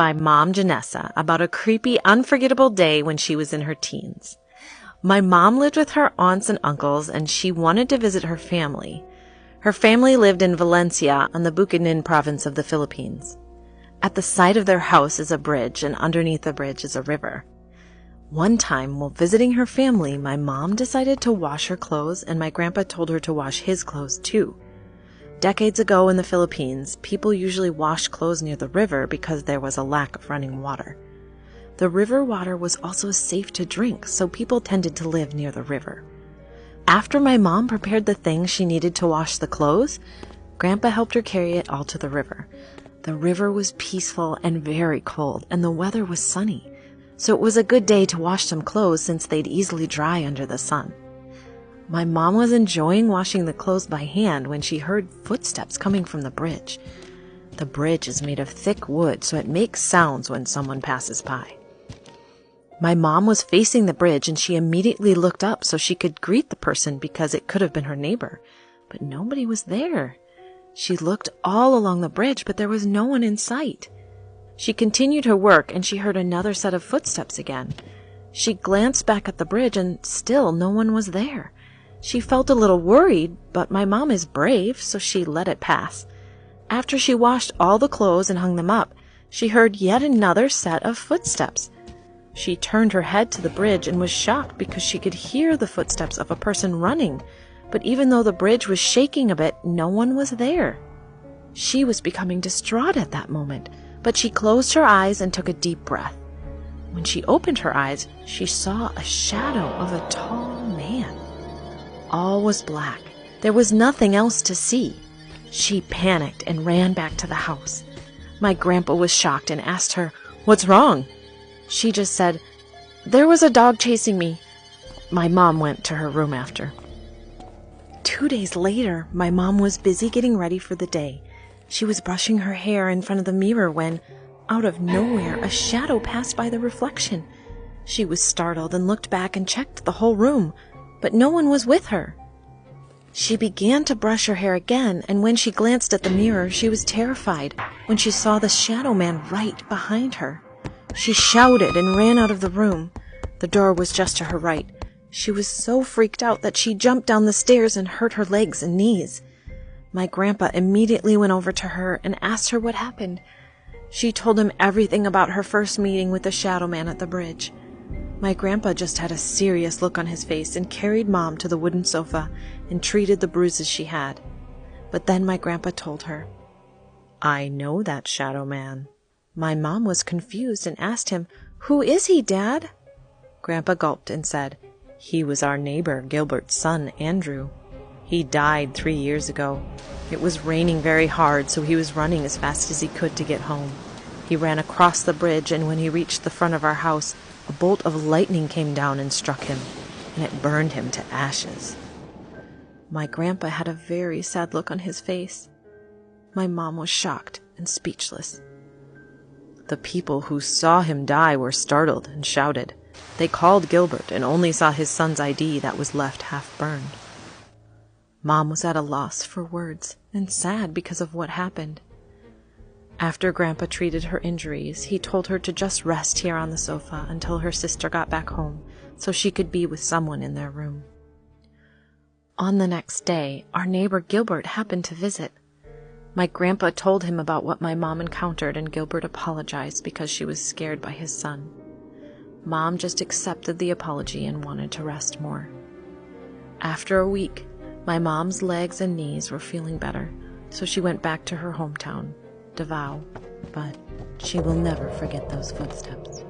by Mom Janessa about a creepy, unforgettable day when she was in her teens. My mom lived with her aunts and uncles, and she wanted to visit her family. Her family lived in Valencia on the Bukidnon province of the Philippines. At the side of their house is a bridge, and underneath the bridge is a river. One time, while visiting her family, my mom decided to wash her clothes, and my grandpa told her to wash his clothes too. Decades ago in the Philippines, people usually washed clothes near the river because there was a lack of running water. The river water was also safe to drink, so people tended to live near the river. After my mom prepared the things she needed to wash the clothes, Grandpa helped her carry it all to the river. The river was peaceful and very cold, and the weather was sunny, so it was a good day to wash some clothes since they'd easily dry under the sun. My mom was enjoying washing the clothes by hand when she heard footsteps coming from the bridge. The bridge is made of thick wood, so it makes sounds when someone passes by. My mom was facing the bridge, and she immediately looked up so she could greet the person because it could have been her neighbor. But nobody was there. She looked all along the bridge, but there was no one in sight. She continued her work, and she heard another set of footsteps again. She glanced back at the bridge, and still no one was there. She felt a little worried, but my mom is brave, so she let it pass. After she washed all the clothes and hung them up, she heard yet another set of footsteps. She turned her head to the bridge and was shocked because she could hear the footsteps of a person running, but even though the bridge was shaking a bit, no one was there. She was becoming distraught at that moment, but she closed her eyes and took a deep breath. When she opened her eyes, she saw a shadow of a tall man. All was black. There was nothing else to see. She panicked and ran back to the house. My grandpa was shocked and asked her, "What's wrong?" She just said, "There was a dog chasing me." My mom went to her room after. 2 days later, my mom was busy getting ready for the day. She was brushing her hair in front of the mirror when, out of nowhere, a shadow passed by the reflection. She was startled and looked back and checked the whole room, but no one was with her. She began to brush her hair again, and when she glanced at the mirror, she was terrified when she saw the shadow man right behind her. She shouted and ran out of the room. The door was just to her right. She was so freaked out that she jumped down the stairs and hurt her legs and knees. My grandpa immediately went over to her and asked her what happened. She told him everything about her first meeting with the shadow man at the bridge. My grandpa just had a serious look on his face and carried Mom to the wooden sofa and treated the bruises she had. But then my grandpa told her, "I know that shadow man." My mom was confused and asked him, "Who is he, Dad?" Grandpa gulped and said, "He was our neighbor, Gilbert's son, Andrew. He died 3 years ago. It was raining very hard, so he was running as fast as he could to get home. He ran across the bridge, and when he reached the front of our house, a bolt of lightning came down and struck him, and it burned him to ashes." My grandpa had a very sad look on his face. My mom was shocked and speechless. The people who saw him die were startled and shouted. They called Gilbert and only saw his son's ID that was left half burned. Mom was at a loss for words and sad because of what happened. After Grandpa treated her injuries, he told her to just rest here on the sofa until her sister got back home so she could be with someone in their room. On the next day, our neighbor Gilbert happened to visit. My grandpa told him about what my mom encountered, and Gilbert apologized because she was scared by his son. Mom just accepted the apology and wanted to rest more. After a week, my mom's legs and knees were feeling better, so she went back to her hometown, Davao, but she will never forget those footsteps.